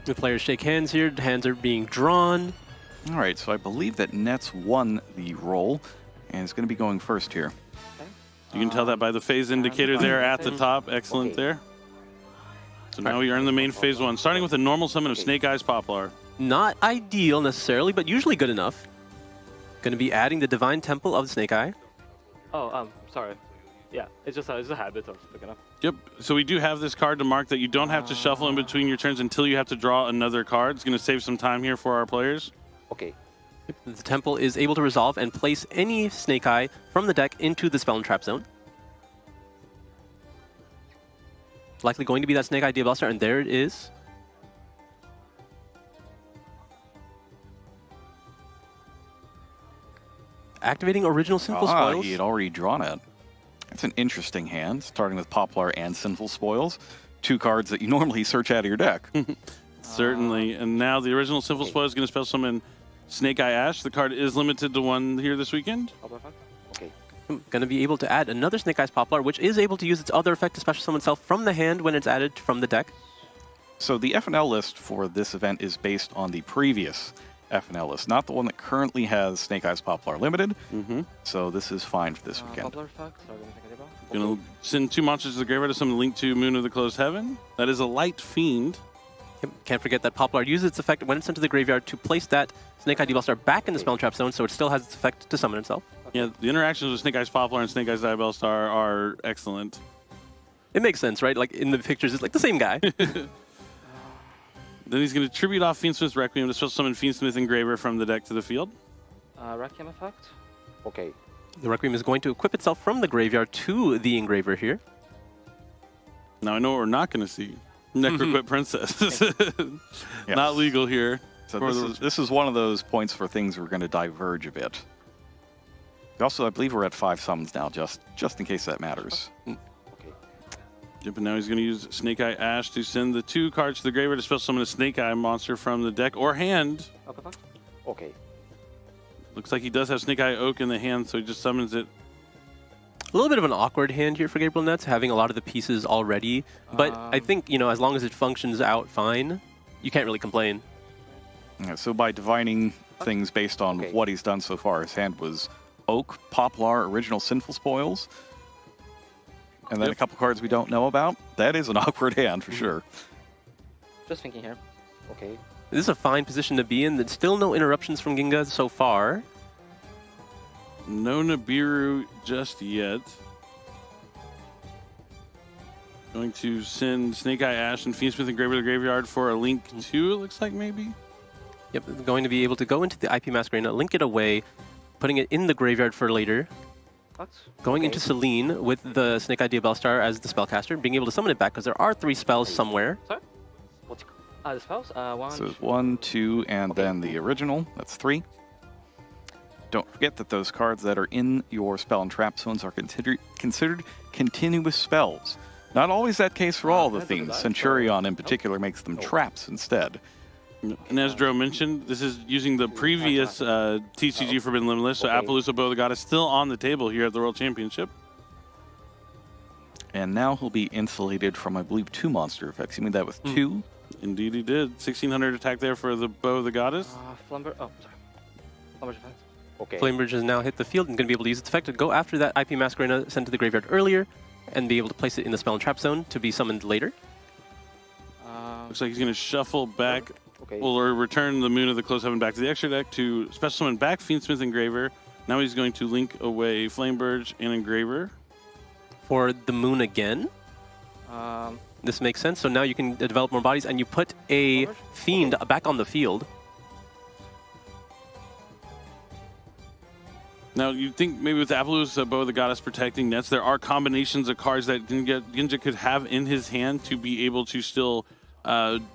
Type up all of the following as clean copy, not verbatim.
The players shake hands here. Hands are being drawn. All right, so I believe that Nets won the roll and is going to be going first here. You can tell that by the phase indicator there at the top. Excellent there. So now we are in the main phase 1, starting with a normal summon of Snake Eyes Poplar. Not ideal necessarily, but usually good enough. Going to be adding the Divine Temple of the Snake Eye. Oh, sorry. Yeah, it's just a habit of picking up. Yep. So we do have this card to mark that you don't have to shuffle in between your turns until you have to draw another card. It's going to save some time here for our players. Okay. The temple is able to resolve and place any Snake Eye from the deck into the spell and trap zone. Likely going to be that Snake Eye Diabolstar, and there it is. Activating original Sinful Spoils. He had already drawn it. That's an interesting hand, starting with Poplar and Sinful Spoils. 2 cards that you normally search out of your deck. Certainly. And now the original Sinful Spoil is going to spell summon Snake Eye Ash. The card is limited to 1 here this weekend. Okay. Going to be able to add another Snake Eyes Poplar, which is able to use its other effect to special summon itself from the hand when it's added from the deck. So the FNL list for this event is based on the previous FNL list, not the one that currently has Snake Eyes Poplar Limited. So this is fine for this weekend. Going to send 2 monsters to the graveyard to summon Link to Moon of the Closed Heaven. That is a Light Fiend. Yep. Can't forget that Poplar uses its effect when it's sent to the graveyard to place that Snake Eye Diabolstar back in the spell and trap zone, so it still has its effect to summon itself. Yeah, the interactions with Snake Eyes Poplar and Snake Eyes Diabolstar are excellent. It makes sense, right? Like in the pictures, it's like the same guy. Then he's going to tribute off Fiendsmith Requiem to special summon Fiendsmith Engraver from the deck to the field. Requiem effect? Okay. The Requiem is going to equip itself from the graveyard to the Engraver here. Now I know what we're not going to see. Necroquit Princess. Not legal here. So this is one of those points where things are going to diverge a bit. Also, I believe we're at 5 summons now, just in case that matters. Yep, and now he's going to use Snake Eye Ash to send the 2 cards to the graveyard to special summon a Snake Eye monster from the deck or hand. Okay. Looks like he does have Snake Eye Oak in the hand, so he just summons it. A little bit of an awkward hand here for Gabriel Nets, having a lot of the pieces already. But I think, you know, as long as it functions out fine, you can't really complain. Yeah, so by divining things based on what he's done so far, his hand was Oak, Poplar, Original Sinful Spoils, and then a couple cards we don't know about. That is an awkward hand for sure. Just thinking here. Okay. This is a fine position to be in. There's still no interruptions from Ginga so far. No Nibiru just yet. Going to send Snake Eye Ash and Fiendsmith Engraver to the graveyard for a Link 2, it looks like maybe. Yep, going to be able to go into the IP Masquerade, link it away, putting it in the graveyard for later. Going into Celine with the Snake Eye Diabolstar as the spellcaster, being able to summon it back because there are 3 spells somewhere. Sorry? What's the spells? 1. So it's 1, 2, and then the original. That's 3. Don't forget that those cards that are in your spell and trap zones are considered continuous spells. Not always that case for all the themes. Centurion in particular makes them traps instead. And as Dro mentioned, this is using the previous TCG Forbidden Limitless, so Appaloosa Bow the God is still on the table here at the World Championship. And now he'll be insulated from, I believe, 2 monster effects. You mean that with 2? Indeed he did. 1600 attack there for the Bow of the Goddess. Flamber. Oh, sorry. Flamber's effect. Okay. Flamebridge has now hit the field and going to be able to use its effect to go after that IP Masquerade sent to the graveyard earlier and be able to place it in the spell and trap zone to be summoned later. Looks like he's going to shuffle back, or return the Moon of the Closed Heaven back to the extra deck to special summon back Fiendsmith Engraver. Now he's going to link away Flamebridge and Engraver. For the Moon again. This makes sense. So now you can develop more bodies and you put a Fiend back on the field. Now, you think maybe with Appaloosa Bow of the Goddess protecting Nets, there are combinations of cards that Ginja could have in his hand to be able to still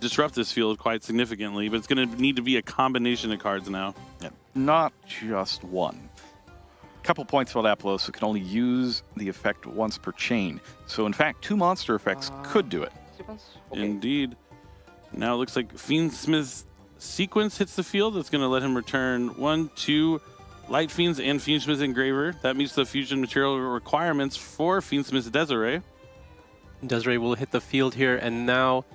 disrupt this field quite significantly, but it's going to need to be a combination of cards now. Yeah, not just one. Couple points about Appaloosa can only use the effect once per chain. So in fact, 2 monster effects could do it. Indeed. Now it looks like Fiendsmith's Sequence hits the field. That's going to let him return 1, 2 Light Fiends and Fiendsmith Engraver. That meets the fusion material requirements for Fiendsmith's Desiree. Desiree will hit the field here, and now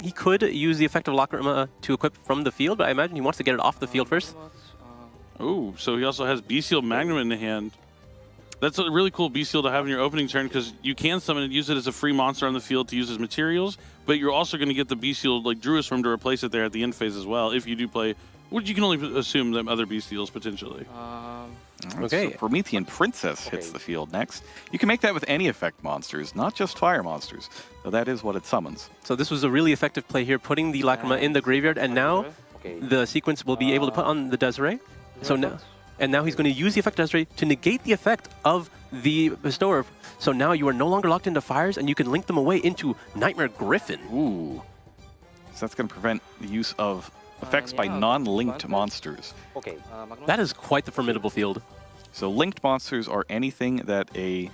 He could use the effect of Labrynth to equip from the field, but I imagine he wants to get it off the field first. Oh, so he also has Bestial Magnum in the hand. That's a really cool Bestial to have in your opening turn because you can summon it, use it as a free monster on the field to use as materials, but you're also going to get the Bestial like Druisworm to replace it there at the end phase as well if you do play, which you can only assume them other Bestials potentially. Okay. So Promethean Princess hits the field next. You can make that with any effect monsters, not just fire monsters. So that is what it summons. So this was a really effective play here, putting the Labrynth in the graveyard, and now the sequence will be able to put on the Desiree. So now, and now he's going to use the effect of Desiree to negate the effect of the Bestower. So now you are no longer locked into fires, and you can link them away into Nightmare Griffin. Ooh. So that's going to prevent the use of effects by non-linked monsters. That is quite the formidable field. So linked monsters are anything that a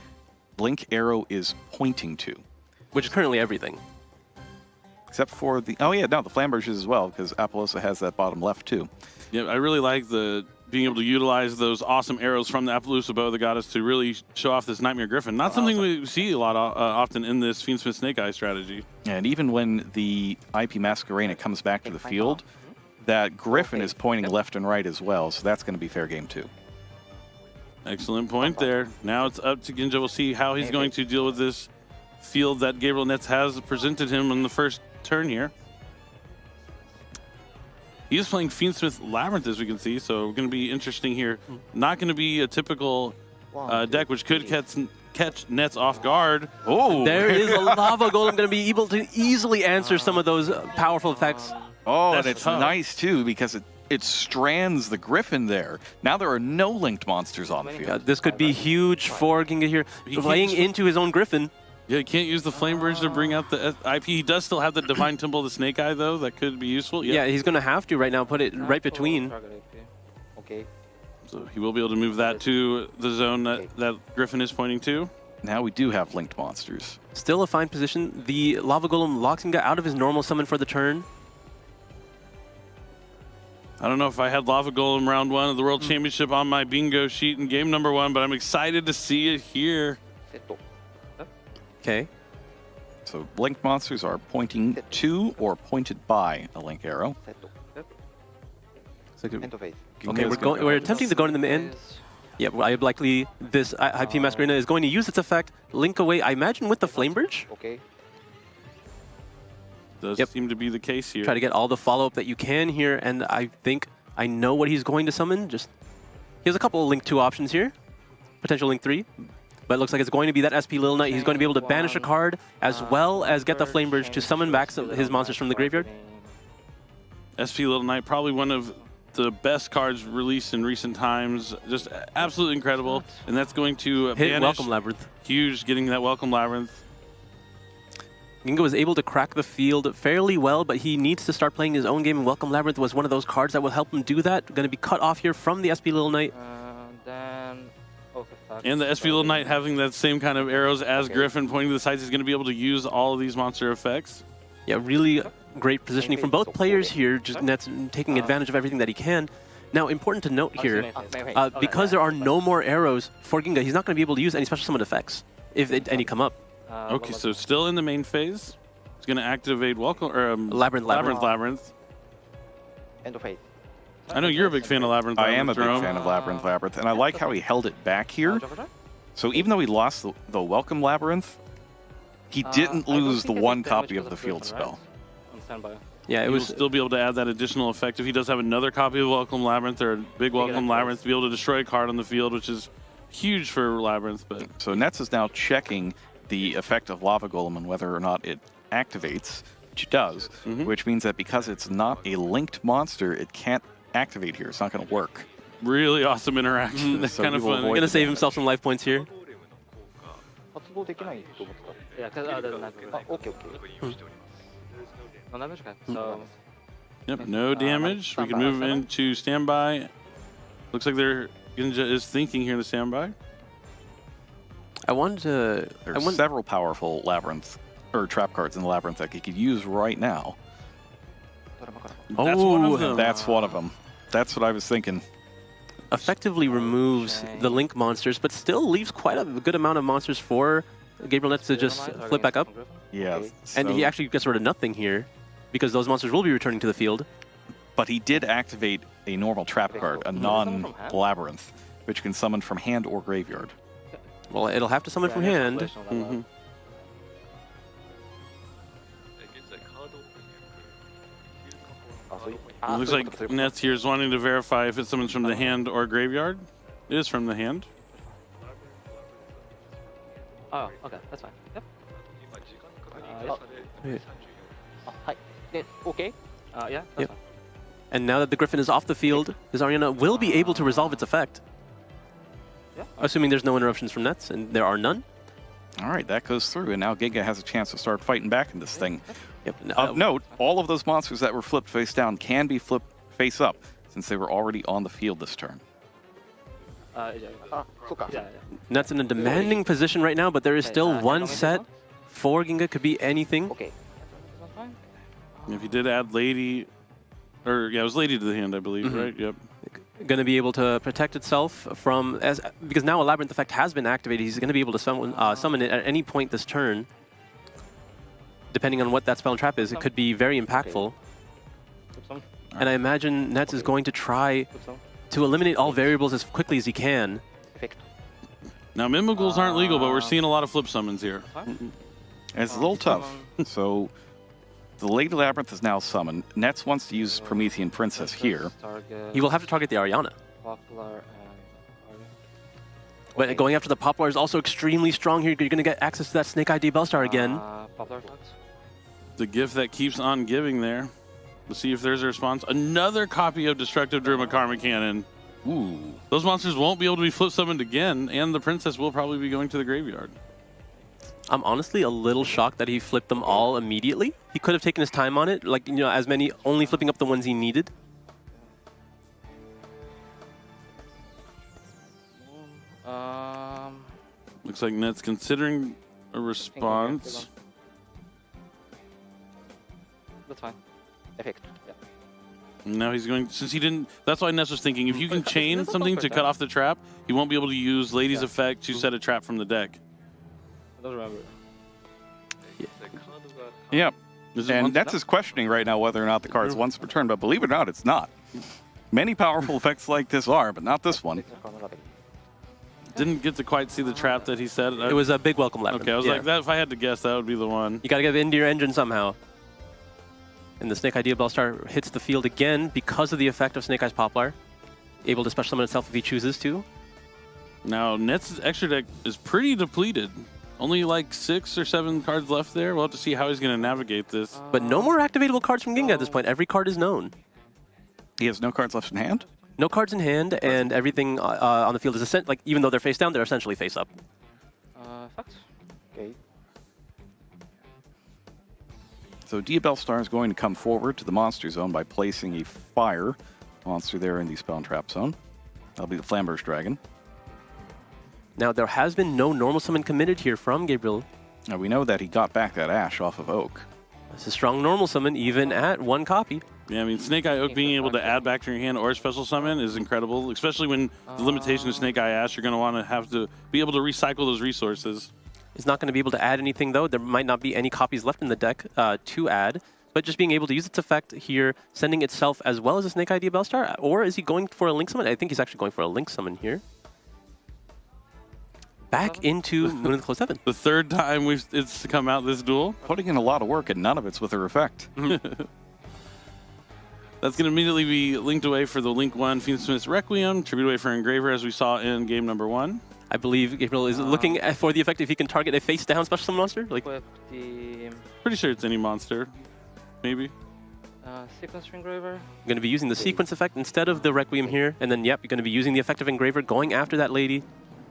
blink arrow is pointing to. Which is currently everything. Except for the... Oh yeah, no, the Flamberges as well, because Apollosa has that bottom left too. Yeah, I really like the being able to utilize those awesome arrows from the Appaloosa Bow of the Goddess to really show off this Nightmare Griffin. Not something we see a lot often in this Fiendsmith Snake Eye strategy. And even when the IP Masquerena comes back to the field, that Griffin is pointing left and right as well, so that's going to be fair game too. Excellent point there. Now it's up to Ginja. We'll see how he's going to deal with this field that Gabriel Nets has presented him on the first turn here. He is playing Fiendsmith Labrynth, as we can see, so going to be interesting here. Not going to be a typical deck, which could catch Nets off guard. Oh, There is a Lava Golem going to be able to easily answer some of those powerful effects. Oh, That's and it's tough. nice too because it strands the Griffin there. Now there are no linked monsters on the field. This could be huge for Ginga here, He playing can't- into his own Griffin. Yeah, he can't use the Flame Bridge to bring out the IP. He does still have the Divine Temple of the Snake Eye, though. That could be useful. Yeah, he's going to have to right now put it right between. So he will be able to move that to the zone that Griffin is pointing to. Now we do have linked monsters. Still a fine position. The Lava Golem locks Ginga out of his normal summon for the turn. I don't know if I had Lava Golem round 1 of the World Championship on my bingo sheet in game number 1, but I'm excited to see it here. Okay. So linked monsters are pointing to or pointed by a link arrow. So good. Ginga's Okay, gonna we're attempting to go into the end. Yeah, well, likely this IP Masquerena is going to use its effect, link away, I imagine, with the Flame Bridge. Does Yep. seem to be the case here. Try to get all the follow-up that you can here, and I think I know what he's going to summon. He has a couple of Link 2 options here. Potential Link 3. But it looks like it's going to be that SP Little Knight. He's going to be able to banish a card, as well as get the Flame Bridge to summon back his monsters from the graveyard. SP Little Knight, probably one of the best cards released in recent times. Just absolutely incredible. And that's going to Hit banish. Welcome Labrynth. Huge, getting that Welcome Labyrinth. Ginga was able to crack the field fairly well, but he needs to start playing his own game, and Welcome Labrynth was one of those cards that will help him do that. Going to be cut off here from the SP Little Knight. And the SP Little Knight having that same kind of arrows as Griffin pointing to the sides, he's going to be able to use all of these monster effects. Yeah, really great positioning from both players here, just Nets taking advantage of everything that he can. Now, important to note here, because there are no more arrows for Ginga, he's not going to be able to use any special summon effects, if any come up. Okay, so still in the main phase. He's going to activate Welcome or Labrynth. I know you're a big fan of Labyrinth. I am a big Jerome. fan of Labrynth, and I like how he held it back here. So even though he lost the Welcome Labyrinth, he didn't lose the one copy of the field spell. Yeah, He it will was. still be able to add that additional effect if he does have another copy of Welcome Labyrinth or a big Welcome Labyrinth to be able to destroy a card on the field, which is huge for Labyrinth. But So Nets is now checking the effect of Lava Golem and whether or not it activates, which it does, which means that because it's not a linked monster, it can't activate here. It's not going to work. really awesome interaction. That's So kind he of will fun. avoid Going to save himself some life points here. Yeah, no damage, okay. So, Yep, no damage. We can move into standby. Looks like Ginja is thinking here in the standby. I wanted to. There's several powerful Labyrinth or trap cards in the Labyrinth that he could use right now. That's one of them. That's one of them. That's what I was thinking. Effectively removes the Link monsters, but still leaves quite a good amount of monsters for Gabriel Nets to just flip back up. Yeah. And so he actually gets rid of nothing here. because those monsters will be returning to the field. But he did activate a normal trap card, a non-Labrynth, which can summon from hand or graveyard. Well, it'll have to summon from hand. Mm-hmm. It looks like Nets here is wanting to verify if it's summons from the hand or graveyard. It is from the hand. Oh, okay, that's fine. Yep. Okay. Yeah, that's Yep. fine. And now that the Griffin is off the field, his Ariana will be able to resolve its effect. Yeah. Assuming there's no interruptions from Nets, and there are none. All right, that goes through, and now Giga has a chance to start fighting back in this thing. Yep. Of note, all of those monsters that were flipped face down can be flipped face up, since they were already on the field this turn. Yeah. Nets in a demanding position right now, but there is still one Hand set on for Ginga. Could be anything. Okay. That's fine. If you did add Lady, or yeah, it was Lady to the hand, I believe, Mhm. right? Yep. Going to be able to protect itself from, because now a Labrynth effect has been activated, he's going to be able to summon it at any point this turn. Depending on what that spell and trap is, it could be very impactful. Flip some. And I imagine Nets is going to try Flip some. to eliminate all variables as quickly as he can. Effect. Now, Mimicles aren't legal, but we're seeing a lot of flip summons here. Fine. And it's a little tough. So the Lady Labrynth is now summoned. Nets wants to use Promethean Princess here. He will have to target the Ariana. Poplar But going after the Poplar is also extremely strong here. You're going to get access to that Snake ID Bellstar again. Poplar effects. The gift that keeps on giving there. Let's see if there's a response. Another copy of Destructive Druid Karma Cannon. Ooh. Those monsters won't be able to be flip summoned again, and the princess will probably be going to the graveyard. I'm honestly a little shocked that he flipped them all immediately. He could have taken his time on it, like, you know, as many, only flipping up the ones he needed. Looks like Net's considering a response. That's fine. Effect. Yeah. Now he's going, since he didn't, that's why Ness was thinking, if you can chain That's a something buffer to cut now. off the trap, he won't be able to use Lady's effect to set a trap from the deck. I don't remember. Yep. Is it And one- Nets is questioning right now whether or not the card's once per turn, but believe it or not, it's not. Many powerful effects like this are, but not this one. Didn't get to quite see the trap that he said. It was a big welcome Labyrinth. Okay, I was like, that. If I had to guess, that would be the one. You got to get into your engine somehow. And the Snake Idea Bellstar hits the field again because of the effect of Snake Eyes Poplar. Able to special summon itself if he chooses to. Now, Nets' extra deck is pretty depleted. Only like 6 or 7 cards left there. We'll have to see how he's going to navigate this. But no more activatable cards from Ginga at this point. Every card is known. He has no cards left in hand? No cards in hand, and everything on the field is like, even though they're face down, they're essentially face up. Effects. Okay. So Dia Bellstar is going to come forward to the monster zone by placing a fire monster there in the spell and trap zone. That'll be the Flamberge Dragon. Now, there has been no normal summon committed here from Gabriel. Now we know that he got back that Ash off of Oak. It's a strong normal summon, even at 1 copy. Yeah, I mean, Snake Eye Oak being able to add back to your hand or special summon is incredible, especially when the limitation of Snake Eye Ash, you're going to want to have to be able to recycle those resources. It's not going to be able to add anything, though. There might not be any copies left in the deck to add. But just being able to use its effect here, sending itself as well as a Snake Idea Bellstar, or is he going for a Link Summon? I think he's actually going for a Link Summon here. Back into Moon of the Close Heaven. The third time it's come out this duel. Putting in a lot of work and none of it's with her effect. That's going to immediately be linked away for the Link 1 Fiendsmith's Requiem, tribute away for Engraver as we saw in game number 1. I believe Gabriel is looking for the effect if he can target a face-down special summon monster. Like, Equip the Pretty sure it's any monster, maybe. sequence engraver. going to be using the sequence effect instead of the Requiem here. And then, yep, you're going to be using the effect of Engraver, going after that lady.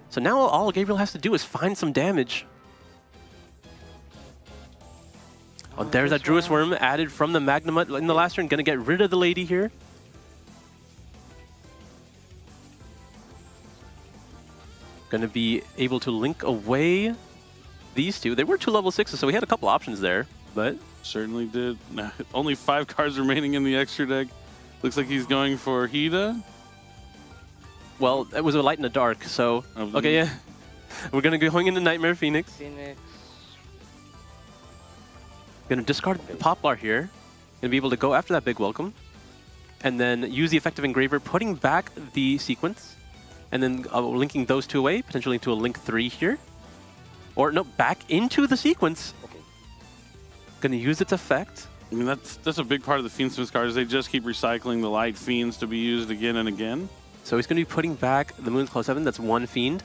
So now all Gabriel has to do is find some damage. Oh, there's that Druid Worm added from the Magnamut in the last turn. Going to get rid of the lady here. Going to be able to link away these two. They were 2 level 6s, so we had a couple options there. But Certainly did. Only 5 cards remaining in the extra deck. Looks like he's going for Hida. well, it was a light and a dark, so Oh, okay, yeah. We're gonna go going into Nightmare Phoenix. Phoenix. Gonna discard the Poplar here. to be able to go after that big welcome, and then use the effective engraver, putting back the sequence, and then linking those two away, potentially into a link 3 here. Or no, back into the sequence. Okay. Gonna use its effect. I mean, that's a big part of the Fiendsmith cards. They just keep recycling the light fiends to be used again and again. So he's gonna be putting back the Moon's Claw 7, that's 1 fiend,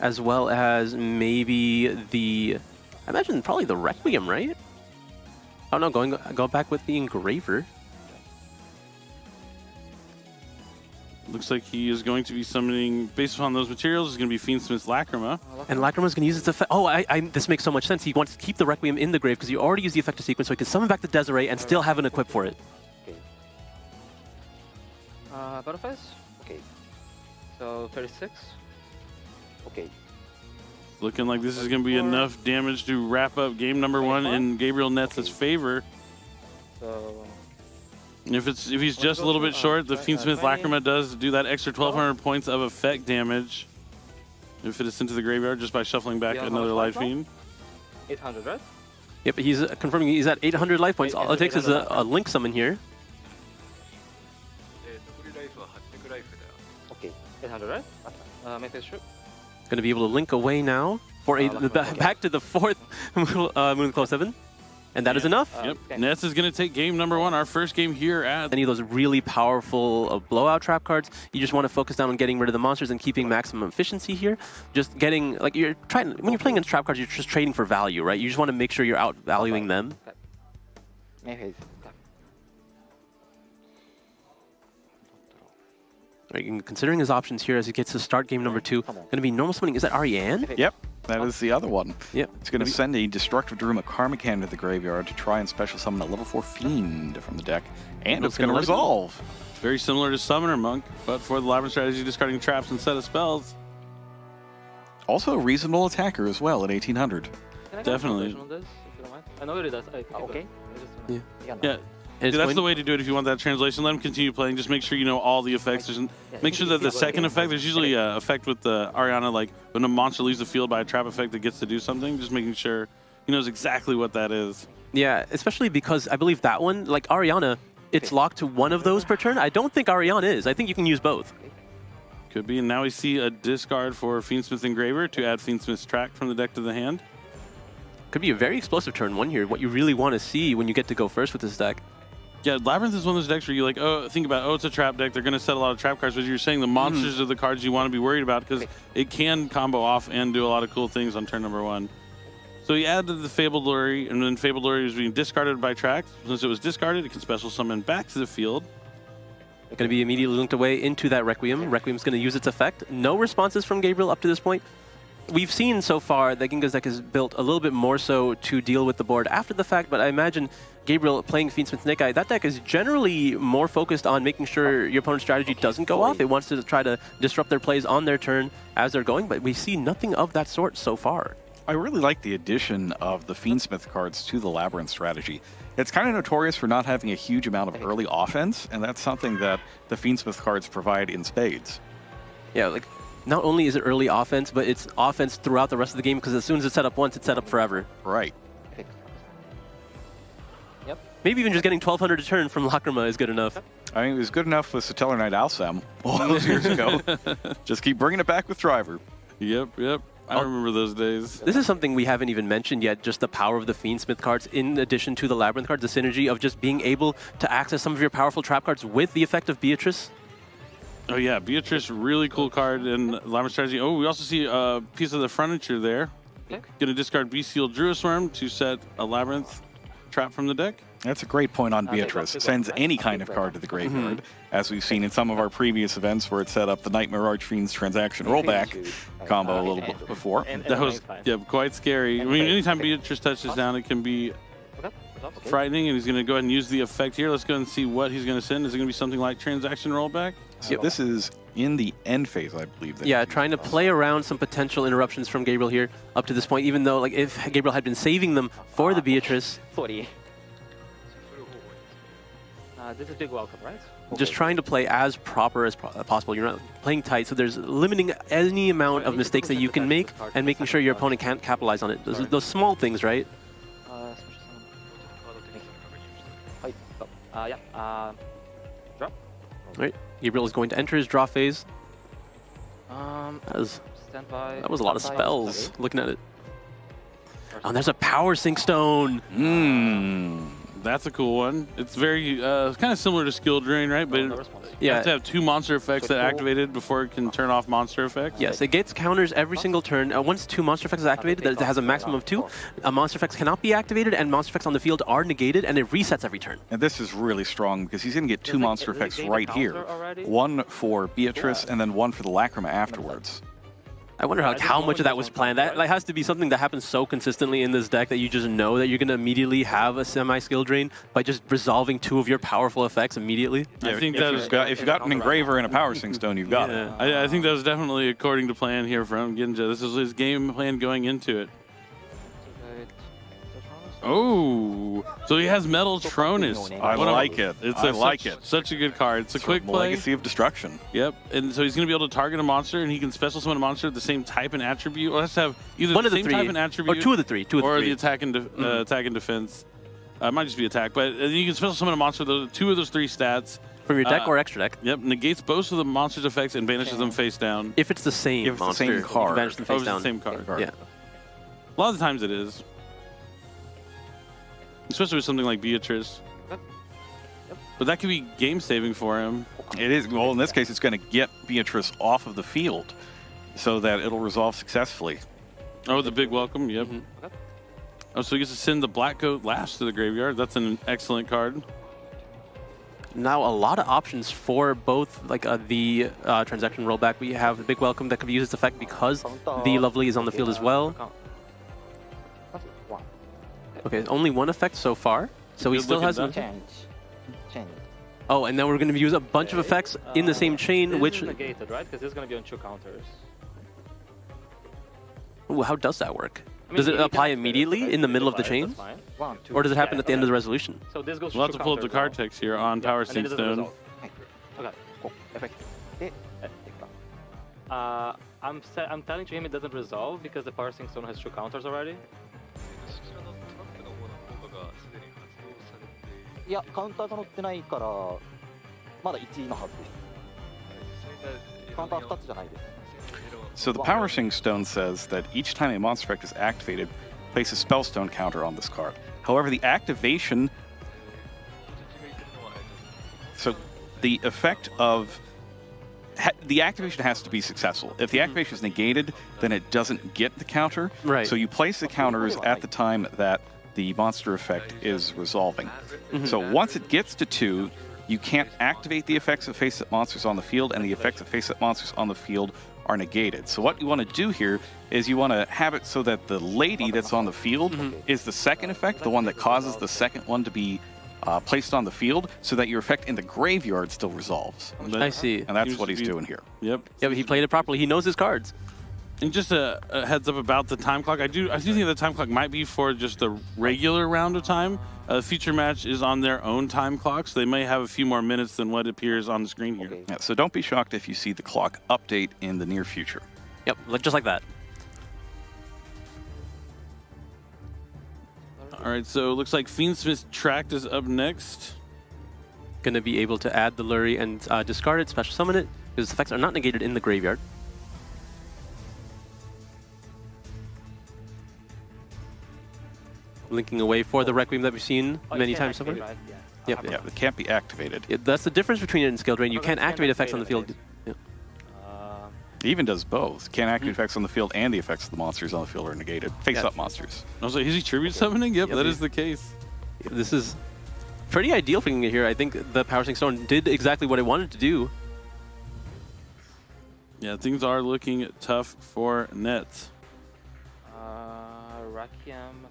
as well as maybe the, I imagine probably the Requiem, right? Oh no, go back with the engraver. Looks like he is going to be summoning, based upon those materials, is going to be Fiendsmith's Lacrima. And Lacrima's going to use its effect. Oh, this makes so much sense. He wants to keep the Requiem in the grave because you already used the effective sequence, so he can summon back the Desiree and still have an equip for it. Okay. Battle phase? Okay. So 36. Okay. Looking like this is going to be enough damage to wrap up game number 1 in Gabriel Netz's favor. So And if he's just a little bit short, the Fiendsmith Lacrima does do that extra 1,200 points of effect damage if it is into the graveyard just by shuffling back another light fiend. 800, right? Yep, he's confirming he's at 800 life points. All it takes is a link summon here. Okay. 800, right? Make this shoot. Going to be able to link away now for back to the 4th Moon Claw 7. And that is enough. Yep. Netz is going to take game number 1, our first game here at... Any of those really powerful blowout trap cards, you just want to focus down on getting rid of the monsters and keeping maximum efficiency here. Just getting, like, when you're playing against trap cards, you're just trading for value, right? You just want to make sure you're outvaluing them. Maybe. Right, and considering his options here as he gets to start game number 2, going to be normal summoning. Is that Ariane? Yep, that is the other one. Yep. It's going to send a Destructive Daruma Karmic Hand to the graveyard to try and special summon a level 4 Fiend from the deck. And it's going to resolve. Very similar to Summoner Monk, but for the Labrynth strategy, discarding traps instead of spells. Also a reasonable attacker as well at 1800. Definitely. On this, if you don't mind? I know it does. Okay. Yeah. And That's the way to do it if you want that translation. Let him continue playing. Just make sure you know all the effects. Make sure that the second effect, there's usually an effect with the Ariana, like when a monster leaves the field by a trap effect that gets to do something, just making sure he knows exactly what that is. Yeah, especially because I believe that one, like Ariana, it's locked to one of those per turn. I don't think Ariana is. I think you can use both. Could be. And now we see a discard for Fiendsmith Engraver to add Fiendsmith's Track from the deck to the hand. Could be a very explosive turn 1 here. What you really want to see when you get to go first with this deck. Yeah, Labrynth is one of those decks where you think about, it's a trap deck. They're going to set a lot of trap cards. But you're saying the monsters are the cards you want to be worried about because it can combo off and do a lot of cool things on turn number 1. So he added the Fabled Lure, and then Fabled Lure was being discarded by Track. Since it was discarded, it can special summon back to the field. Going to be immediately linked away into that Requiem. Requiem's going to use its effect. No responses from Gabriel up to this point. We've seen so far that Ginga's deck is built a little bit more so to deal with the board after the fact, but I imagine Gabriel playing Fiendsmith Snake Eye, that deck is generally more focused on making sure your opponent's strategy doesn't go off. It wants to try to disrupt their plays on their turn as they're going, but we see nothing of that sort so far. I really like the addition of the Fiendsmith cards to the Labrynth strategy. It's kind of notorious for not having a huge amount of early offense, and that's something that the Fiendsmith cards provide in spades. Yeah, like, not only is it early offense, but it's offense throughout the rest of the game, because as soon as it's set up once, it's set up forever. Right. Yep. Maybe even just getting 1,200 a turn from Lacrima is good enough. I mean, it was good enough with Satellar Knight Alsam all those years ago. Just keep bringing it back with Driver. Yep. I remember those days. This is something we haven't even mentioned yet, just the power of the Fiendsmith cards in addition to the Labrynth cards, the synergy of just being able to access some of your powerful trap cards with the effect of Beatrice. Oh yeah, Beatrice, really cool card in Labrynth strategy. Oh, we also see a piece of the furniture there. Okay. Gonna discard Bestial Druisworm to set a Labrynth trap from the deck. That's a great point on Beatrice. Sends any kind of card to the graveyard, as we've seen in some of our previous events where it set up the Nightmare Archfiend's transaction rollback combo a little bit before. That was quite scary. I mean, anytime Beatrice touches down, it can be frightening, and he's going to go ahead and use the effect here. Let's go ahead and see what he's going to send. Is it going to be something like transaction rollback? So this is in the end phase, I believe. Yeah, trying to play around some potential interruptions from Gabriel here up to this point, even though like if Gabriel had been saving them for the Beatrice. 40. This is big welcome, right? Just trying to play as proper as possible. You're not playing tight, so there's limiting any amount of mistakes that you can make and making sure your opponent can't capitalize on it. Those small things, right? Wait, stop. Yeah. Drop. Right. Gabriel is going to enter his draw phase. Stand by. That was a lot of stand by. spells. Looking at it. Oh, and there's a power sync stone. That's a cool one. It's very kind of similar to skill drain, right? But No response. you have to Yeah. have 2 monster effects that activated before it can turn off monster effects. Yes, it gets counters every single turn. Once 2 monster effects is activated, that it has a maximum of 2. Monster effects cannot be activated, and monster effects on the field are negated, and it resets every turn. And this is really strong because he's going to get 2 Does it- monster does it effects gain a right counter here. already? One for Beatrice and then one for the Lacrima afterwards. I wonder I how think much of that one was is on planned. top, That has to be something that happens so consistently in this deck that you just know that you're going to immediately have a semi-skill drain by just resolving 2 of your powerful effects immediately. I think if that you've is. got, if you've got an engraver and a power sync stone, you've got it. Yeah. I think that was definitely according to plan here from Ginja. This is his game plan going into it. Oh, so he has Metal Tronus. I What a- like it. It's I like it. Such a good card. It's a quick play. Legacy of Destruction. Yep, and so he's going to be able to target a monster, and he can special summon a monster of the same type and attribute. Or has to have either One the of the same 3, type and attribute, or 2 of the 3. 2 of the or 3. the attack and attack and defense. It might just be attack, but you can special summon a monster with 2 of those 3 stats. From your deck or extra deck. Yep, negates both of the monster's effects and banishes them face down. If it's the same If it's the monster, same you can card. banish them Oh, face it's the down. same card. Yeah. A lot of the times it is. Especially with something like Beatrice. But that could be game saving for him. It is. Well, in this case, it's going to get Beatrice off of the field so that it'll resolve successfully. Oh, the big welcome, yep. Oh, so he gets to send the Black Coat last to the graveyard. That's an excellent card. Now a lot of options for both like the transaction rollback. We have the big welcome that could use its effect because the lovely is on the field as well. Okay, only 1 effect so far, so he Good still looking has. duck. Change. Oh, and then we're going to use a bunch of effects in the same chain, This which. is negated, right? Because this is going to be on 2 counters. Ooh, how does that work? I mean, Does it you can apply activate immediately right? in the middle of the That's chain, fine. 1, 2. or does it happen Yeah, at the end of the okay. resolution? So this goes We'll have to to pull up the counters card now. text here on Yeah, Power and then Sync it doesn't Stone. resolve. Okay. こうエフェクトでtake that. I'm telling to him it doesn't resolve because the Power Sync Stone has 2 counters already. いやカウンターが乗ってないからまだ1のはずですカウンター2つじゃないです So the Power Sync Stone says that each time a monster effect is activated, place a Spellstone counter on this card. However, the activation... So the effect of... The activation has to be successful. If the activation is negated, then it doesn't get the counter. Right. So you place the counters at the time that the monster effect is resolving. So once it gets to 2, you can't activate the effects of face-up monsters on the field, and the effects of face-up monsters on the field are negated. So what you want to do here is you want to have it so that the lady that's on the field is the second effect, the one that causes the second one to be placed on the field, so that your effect in the graveyard still resolves. I see. And that's Seems what to he's be- doing here. Yep. Yeah, but he played it properly. He knows his cards. And just a heads up about the time clock. I do think the time clock might be for just the regular round of time. Feature match is on their own time clock, so they may have a few more minutes than what appears on the screen here. Yeah, so don't be shocked if you see the clock update in the near future. Yep, just like that. All right, so it looks like Fiendsmith Tract is up next. Going to be able to add the Lurie and discard it, special summon it, because its effects are not negated in the graveyard. Linking away for the Requiem that we've seen Oh, you many can't times so far. activate, right? Yeah. Yep. Yeah, it can't be activated. Yeah, that's the difference between it and Skill Drain. You Okay, can't can't activate effects on the activate field. it. Yeah. It even does both. Can't activate effects on the field, and the effects of the monsters on the field are negated. Face-up monsters. I was like, is he tribute summoning? Yep, Yep, that he- is the case. This is pretty ideal for it here. I think the Power Sync Stone did exactly what it wanted to do. Yeah, things are looking tough for Nets. Requiem.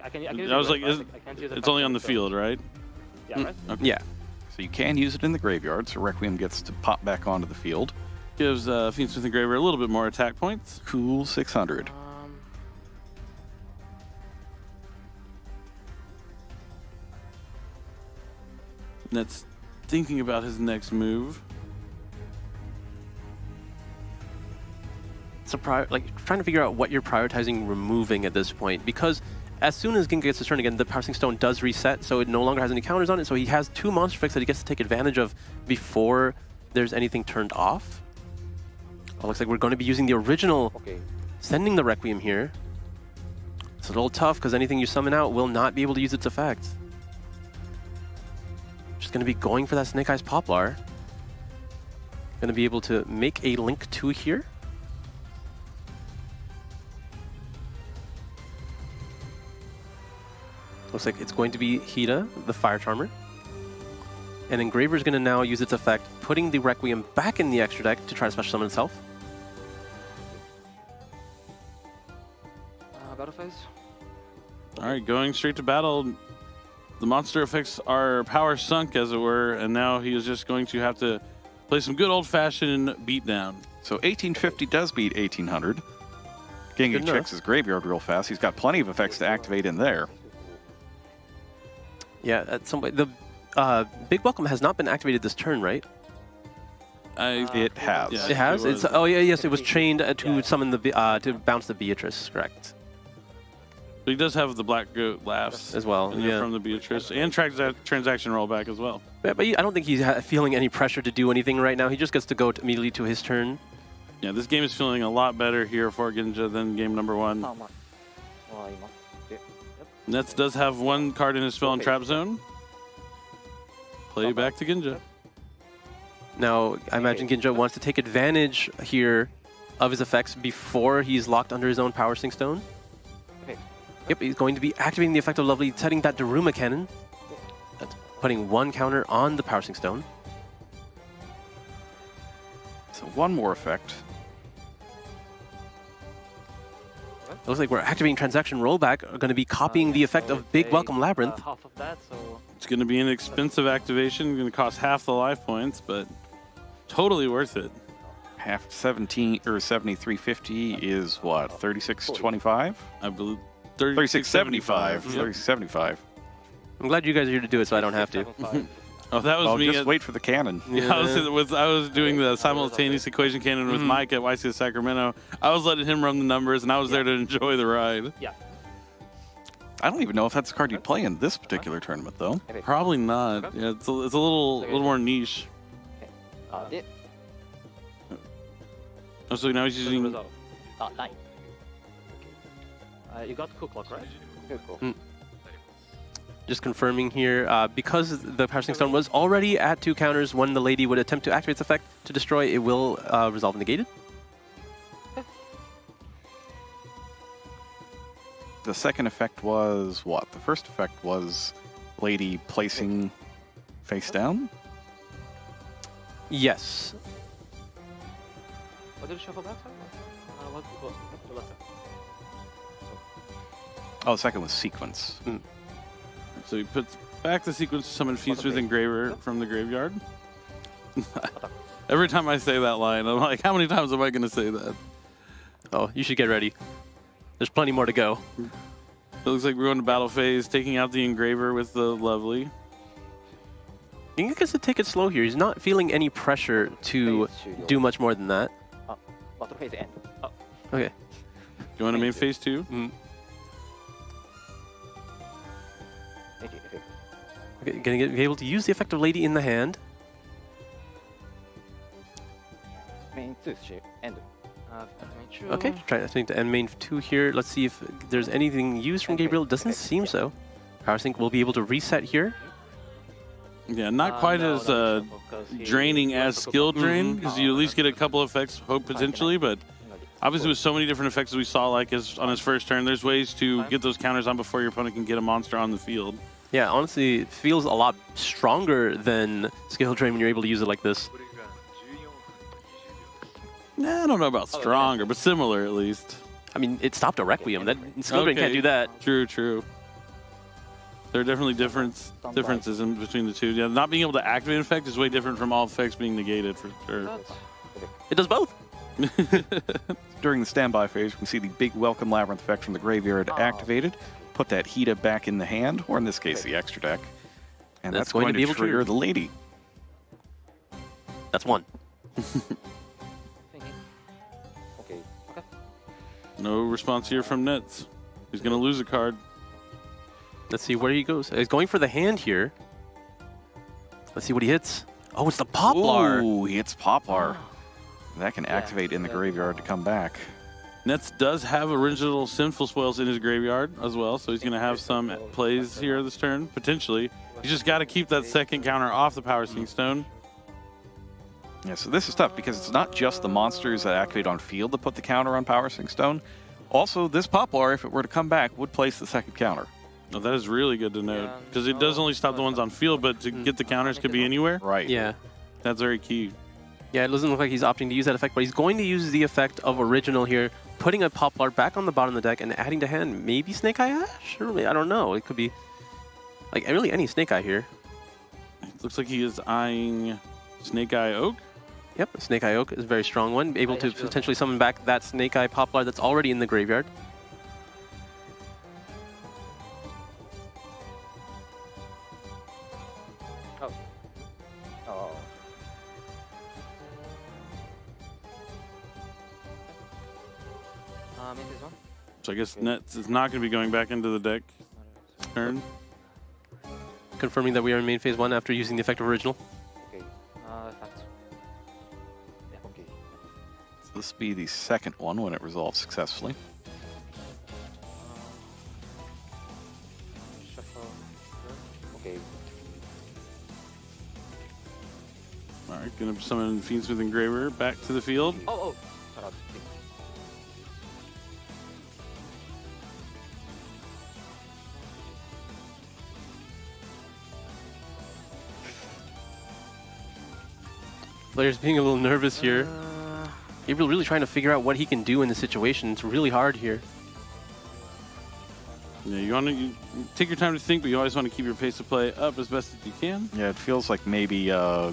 I can use I was it, like, right? I can't use it it's only on the back field, right? Yeah, right? Okay. Yeah. So you can use it in the graveyard, so Requiem gets to pop back onto the field. Gives Fiendsmith and Graver a little bit more attack points. Cool 600. Nets thinking about his next move. So trying to figure out what you're prioritizing removing at this point, because as soon as Ginga gets his turn again, the Power Sync Stone does reset, so it no longer has any counters on it. So he has 2 monster effects that he gets to take advantage of before there's anything turned off. Oh, looks like we're going to be using the original, sending the Requiem here. It's a little tough because anything you summon out will not be able to use its effect. Just going to be going for that Snake Eyes Poplar. Going to be able to make a Link 2 here. Looks like it's going to be Hida, the Fire Charmer. And Engraver's going to now use its effect, putting the Requiem back in the extra deck to try to special summon itself. Battle phase. All right, going straight to battle. The monster effects are power sunk, as it were, and now he is just going to have to play some good old-fashioned beatdown. So 1850 does beat 1800. Ginga checks his graveyard real fast. He's got plenty of effects to activate in there. Yeah, at some point, the Big Welcome has not been activated this turn, right? It has. Yeah, It has. was. Oh yeah, yes, it was chained to summon the to bounce the Beatrice, correct? But he does have the Black Goat laughs As well, in there yeah. from the Beatrice and transaction rollback as well. Yeah, but I don't think he's feeling any pressure to do anything right now. He just gets to go immediately to his turn. Yeah, this game is feeling a lot better here for Ginja than game number 1. Nets does have 1 card in his spell and trap zone. Play back to Ginja. Now, I imagine Ginja wants to take advantage here of his effects before he's locked under his own Power Sync Stone. Yep, he's going to be activating the effect of Lovely, setting that Daruma Cannon. That's putting 1 counter on the Power Sync Stone. So 1 more effect. It looks like we're activating Transaction Rollback, are going to be copying the effect of Big Welcome Labyrinth. Half of that, so It's going to be an expensive activation, going to cost half the life points, but totally worth it. Half 17 or 7350 is what? 3625? I believe 3675. Yep. 3675. I'm glad you guys are here to do it so I don't have to. 7.5. Oh, that was Oh, me. just wait for the cannon. Yeah, I was doing the simultaneous equation cannon with Mike at YCS Sacramento. I was letting him run the numbers, and I was there to enjoy the ride. Yeah. I don't even know if that's a card you'd play in this particular tournament, though. Probably not. Yeah, it's a little more niche. Oh, so now he's using. 9 You got Cook Lock, right? Just confirming here, because the Power Sync Stone was already at 2 counters when the lady would attempt to activate its effect to destroy, it will resolve negated. The second effect was what? The first effect was lady placing face down? Yes. What did you shuffle back? What left? Oh, the second was sequence. So he puts back the sequence to summon Fiendsmith Engraver from the graveyard. Every time I say that line, I'm like, how many times am I going to say that? Oh, you should get ready. There's plenty more to go. It looks like we're going to battle phase, taking out the Engraver with the Lovely. Ginga gets to take it slow here. He's not feeling any pressure to do much more than that. Battle phase end. Okay. Going to main phase 2. Okay, gonna be able to use the effect of Lady in the hand. Main 2 end. Okay, trying to end main 2 here. Let's see if there's anything used from Gabriel. Doesn't seem so. Power Sync will be able to reset here. Yeah, not quite as draining as Skill Drain, because you at least get a couple effects potentially, but obviously with so many different effects as we saw like on his first turn, there's ways to get those counters on before your opponent can get a monster on the field. Yeah, honestly, it feels a lot stronger than Skill Drain when you're able to use it like this. Nah, I don't know about stronger, but similar at least. I mean, it stopped a Requiem. That Skill Drain can't do that. True, true. There are definitely differences in between the two. Yeah, not being able to activate an effect is way different from all effects being negated for sure. It does both. During the standby phase, we can see the big Welcome Labyrinth effect from the graveyard activated. Put that Hida back in the hand, or in this case, the extra deck. And that's going to be able to trigger the lady. That's 1. No response here from Nets. He's going to lose a card. Let's see where he goes. He's going for the hand here. Let's see what he hits. Oh, it's the Poplar. Ooh, he hits Poplar. That can activate in the graveyard to come back. Nets does have original Sinful Spoils in his graveyard as well, so he's going to have some plays here this turn, potentially. You just got to keep that second counter off the Power Sink Stone. Yeah, so this is tough because it's not just the monsters that activate on field that put the counter on Power Sink Stone. Also, this Poplar, if it were to come back, would place the second counter. Oh, that is really good to note, because it does only stop the ones on field, but to get the counters could be anywhere. Right. Yeah. That's very key. Yeah, it doesn't look like he's opting to use that effect, but he's going to use the effect of original here, putting a Poplar back on the bottom of the deck and adding to hand maybe Snake Eye Ash? Or I don't know. It could be like really any Snake Eye here. It looks like he is eyeing Snake Eye Oak. Yep, Snake Eye Oak is a very strong one, able to potentially summon back that Snake Eye Poplar that's already in the graveyard. Oh. Main phase 1? So I guess Nets is not going to be going back into the deck this turn. Confirming that we are in main phase 1 after using the effect of original. Okay. Effect. Yeah, okay. So this will be the second one when it resolves successfully. Shuffle. Okay. All right, going to summon Fiendsmith Engraver back to the field. Oh! Shut up. Player's being a little nervous here. Gabriel really trying to figure out what he can do in this situation. It's really hard here. Yeah, you want to take your time to think, but you always want to keep your pace of play up as best as you can. Yeah, it feels like maybe a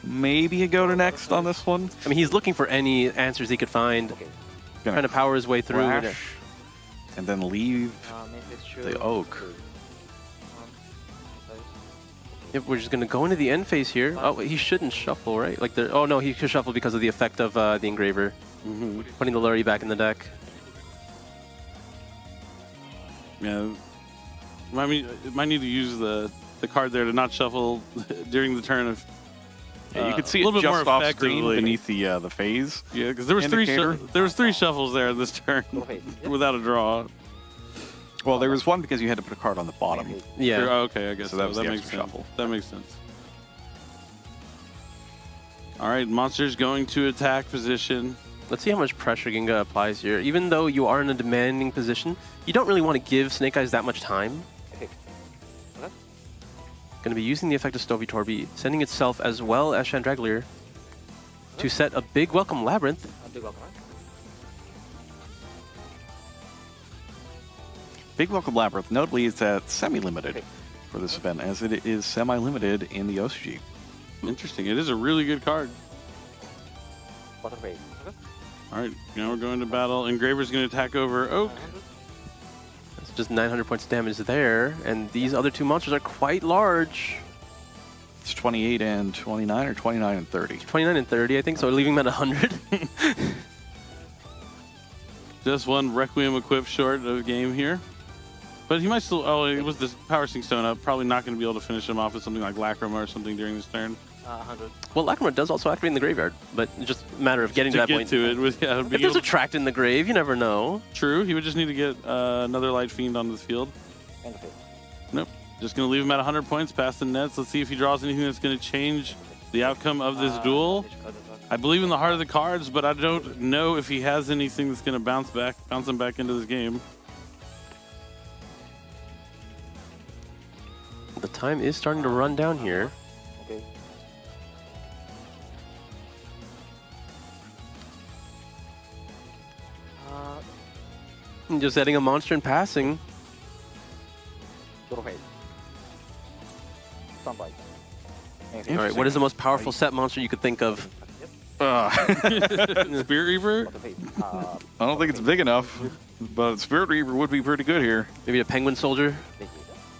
go to next on this one. I mean, he's looking for any answers he could find, trying to power his way through. Flash, and then leave Main phase 2. the Oak. Yep, we're just going to go into the end phase here. Oh, he shouldn't shuffle, right? Like, oh no, he could shuffle because of the effect of the Engraver. Putting the Lurry back in the deck. Yeah, might need to use the card there to not shuffle during the turn of. Yeah, you can see a it little bit just more off screen effectively. beneath the phase. Yeah, because there was indicator. three shuffles there this turn without a draw. Well, there was one because you had to put a card on the bottom. Yeah. Oh, okay, I guess So that was the makes extra sense. shuffle. That makes sense. All right, monsters going to attack position. Let's see how much pressure Ginga applies here. Even though you are in a demanding position, you don't really want to give Snake Eyes that much time. Going to be using the effect of Stovey Torby, sending itself as well as Chandragolier to set a big welcome Labyrinth. Big Welcome Labyrinth, notably, is at semi-limited for this event, as it is semi-limited in the OCG. Interesting. It is a really good card. All right, now we're going to battle. Engraver's going to attack over Oak. That's just 900 points of damage there, and these other two monsters are quite large. It's 28 and 29, or 29 and 30. 29 and 30, I think, so leaving them at 100. Just one Requiem equipped short of game here. But he might still... Oh, it was this Power Sink Stone up. Probably not going to be able to finish him off with something like Lacrima or something during this turn. 100. Well, Lacrima does also activate in the graveyard, but it's just a matter of getting to that point. To it with, yeah, If there's a tract in the grave, you never know. True, he would just need to get another Light Fiend onto the field. Nope. Just going to leave him at 100 points past the Nets. Let's see if he draws anything that's going to change the outcome of this duel. I believe in the heart of the cards, but I don't know if he has anything that's going to bounce him back into this game. The time is starting to run down here. Just adding a monster and passing. All right, what is the most powerful set monster you could think of? Spirit Reaver? I don't think it's big enough, but Spirit Reaver would be pretty good here. Maybe a Penguin Soldier?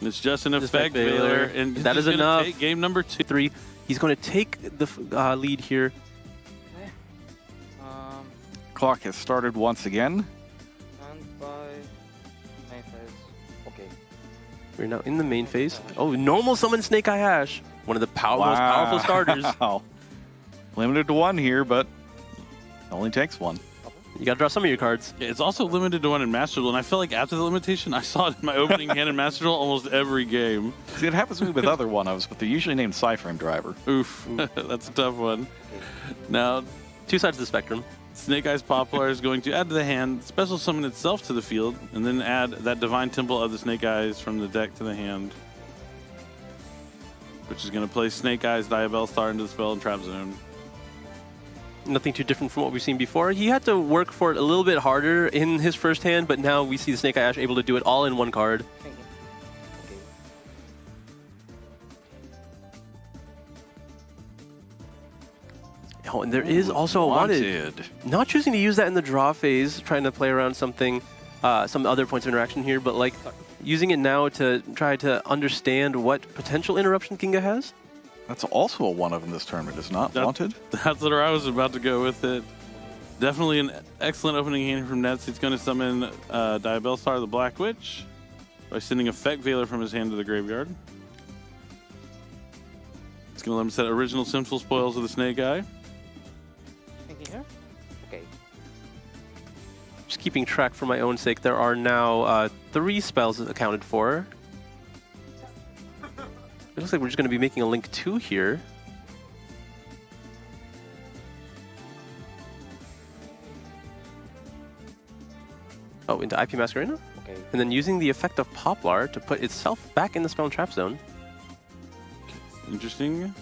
It's just an effect Veiler. Veiler, and That he's is gonna enough. take game number 2. 3. He's going to take the lead here. Clock has started once again. We're now in the main phase. Oh, normal summon Snake Eye Ash. One of the most powerful starters. Wow. Limited to one here, but only takes one. You gotta draw some of your cards. Yeah, it's also limited to one in Master Duel, and I feel like after the limitation, I saw it in my opening hand in Master Duel almost every game. See, it happens to me with other one-ofs, but they're usually named Psyframe Driver. Oof, that's a tough one. Now, Two sides of the spectrum. Snake Eyes Poplar is going to add to the hand, special summon itself to the field, and then add that Divine Temple of the Snake Eyes from the deck to the hand, which is going to place Snake Eyes Diabell Star into the spell and trap zone. Nothing too different from what we've seen before. He had to work for it a little bit harder in his first hand, but now we see the Snake Eye Ash able to do it all in one card. Oh, and there is also a wanted. Not choosing to use that in the draw phase, trying to play around something, some other points of interaction here, but like using it now to try to understand what potential interruption Kinga has. That's also a one-of in this tournament, is not wanted. That's where I was about to go with it. Definitely an excellent opening hand from Nets. He's going to summon Diabell Star, the Black Witch, by sending Effect Veiler from his hand to the graveyard. It's going to let him set original Sinful Spoils of the Snake Eye. Okay. Just keeping track for my own sake, there are now 3 spells accounted for. It looks like we're just going to be making a Link 2 here. Oh, into IP Masquerena? Okay. And then using the effect of Poplar to put itself back in the spell and trap zone. Interesting.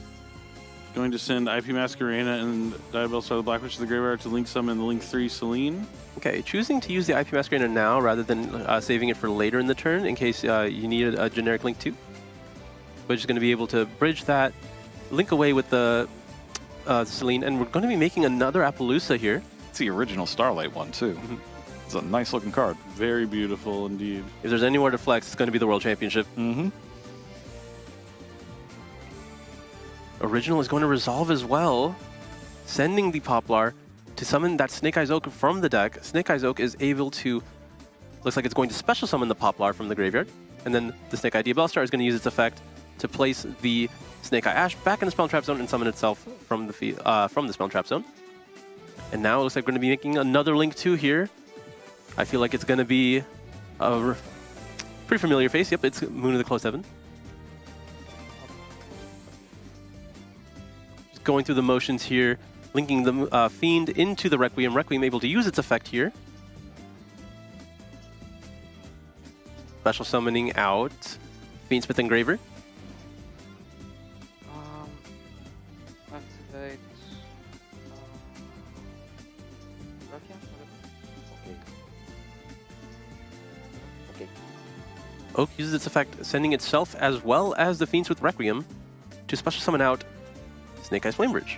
Going to send IP Masquerena and Diabell Star, the Black Witch to the graveyard to link summon the Link 3 Celine. Okay, choosing to use the IP Masquerena now rather than saving it for later in the turn in case you need a generic Link 2. But just going to be able to bridge that, link away with the Celine, and we're going to be making another Appaloosa here. It's the original Starlight one, too. It's a nice-looking card. Very beautiful indeed. If there's anywhere to flex, it's going to be the World Championship. Original is going to resolve as well, sending the Poplar to summon that Snake Eyes Oak from the deck. Snake Eyes Oak is able to, looks like it's going to special summon the Poplar from the graveyard, and then the Snake Eye Diabell Star is going to use its effect to place the Snake Eye Ash back in the spell and trap zone and summon itself from the spell and trap zone. And now it looks like we're going to be making another Link 2 here. I feel like it's going to be a pretty familiar face. Yep, it's Moon of the Closed Heaven. Just going through the motions here, linking the Fiend into the Requiem. Requiem able to use its effect here. Special summoning out Fiendsmith Engraver. Activate. Requiem? Okay. Oak uses its effect, sending itself as well as the Fiends with Requiem to special summon out Snake Eyes Flamebridge.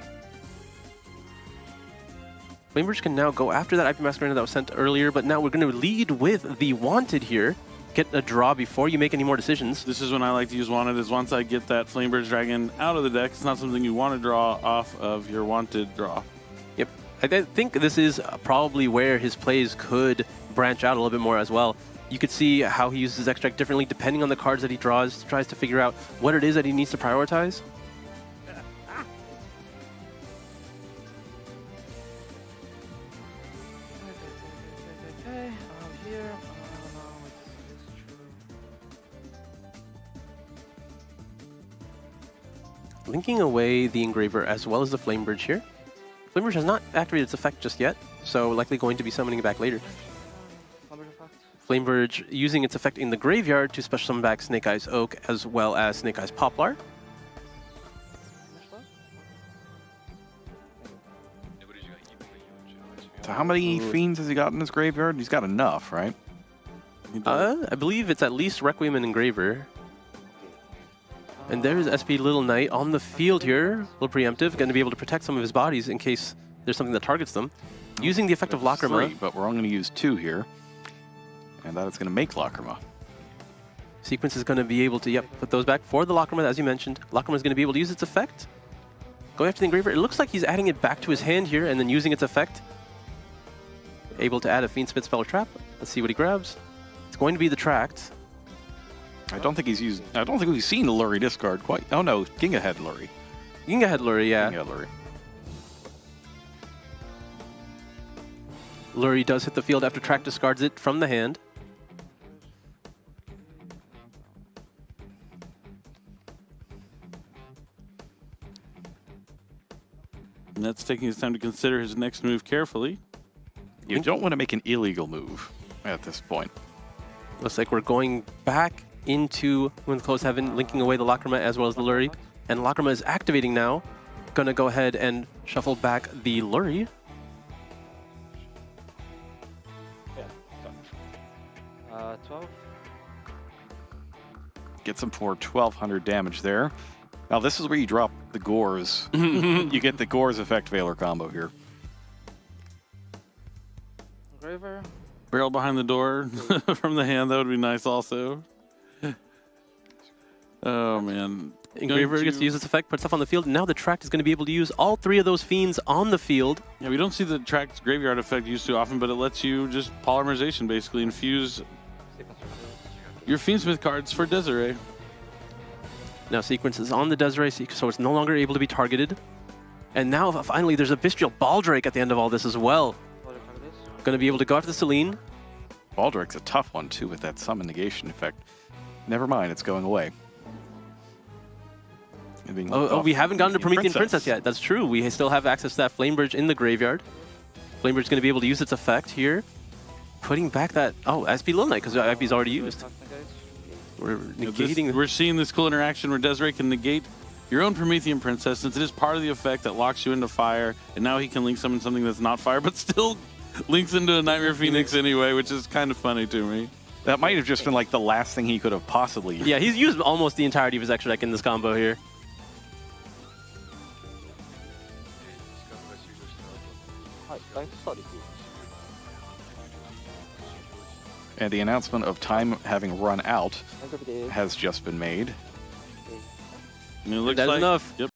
Flamebridge can now go after that IP Masquerena that was sent earlier, but now we're going to lead with the Wanted here. Get a draw before you make any more decisions. This is when I like to use Wanted, is once I get that Flamebridge Dragon out of the deck, it's not something you want to draw off of your Wanted draw. Yep. I think this is probably where his plays could branch out a little bit more as well. You could see how he uses his extract differently depending on the cards that he draws, tries to figure out what it is that he needs to prioritize. Linking away the Engraver as well as the Flamebridge here. Flamebridge has not activated its effect just yet, so likely going to be summoning it back later. Flamebridge using its effect in the graveyard to special summon back Snake Eyes Oak as well as Snake Eyes Poplar. So how many Fiends has he got in his graveyard? He's got enough, right? I believe it's at least Requiem and Engraver. And there's SP Little Knight on the field here, a little preemptive, going to be able to protect some of his bodies in case there's something that targets them. Using the effect of Lacrima. 3, but we're only going to use 2 here. And that is going to make Lacrima. Sequence is going to be able to, put those back for the Lacrima, as you mentioned. Lacrima is going to be able to use its effect. Going after the Engraver, it looks like he's adding it back to his hand here and then using its effect. Able to add a Fiendsmith spell or trap. Let's see what he grabs. It's going to be the Tract. I don't think we've seen the Lurie discard quite. Oh no, Ginga had Lurie. Ginga had Lurie, yeah. Ginga had Lurie. Lurie does hit the field after Track discards it from the hand. And that's taking his time to consider his next move carefully. You don't want to make an illegal move at this point. Looks like we're going back into Moon's Close Heaven, linking away the Lakrima as well as the Lurie. And Lakrima is activating now. Gonna go ahead and shuffle back the Lurie. Yeah. 12. Gets him for 1,200 damage there. Now this is where you drop the Gores. You get the Gores effect Valor combo here. Graver. Barrel behind the door from the hand, that would be nice also. Oh man. Engraver gets to use this effect, puts stuff on the field. Now the Tract is going to be able to use all 3 of those Fiends on the field. Yeah, we don't see the Tract graveyard effect used too often, but it lets you just polymerization basically infuse your Fiendsmith cards for Desiree. Now Sequence is on the Desiree, so it's no longer able to be targeted. And now finally there's a Bestial Baldrake at the end of all this as well. Going to be able to go after the Selene. Baldrake's a tough one too with that summon negation effect. Never mind, it's going away. Oh, we haven't gotten to Promethean Princess yet. That's true. We still have access to that Flamebridge in the graveyard. Flamebridge's going to be able to use its effect here. Putting back that... Oh, SP Lil Knight, because IP's already used. We're negating... We're seeing this cool interaction where Desiree can negate your own Promethean Princess, since it is part of the effect that locks you into fire, and now he can link summon something that's not fire, but still links into a Nightmare Phoenix anyway, which is kind of funny to me. That might have just been like the last thing he could have possibly used. Yeah, he's used almost the entirety of his extra deck in this combo here. And the announcement of time having run out has just been made. I mean, it looks That's like, enough. Yep.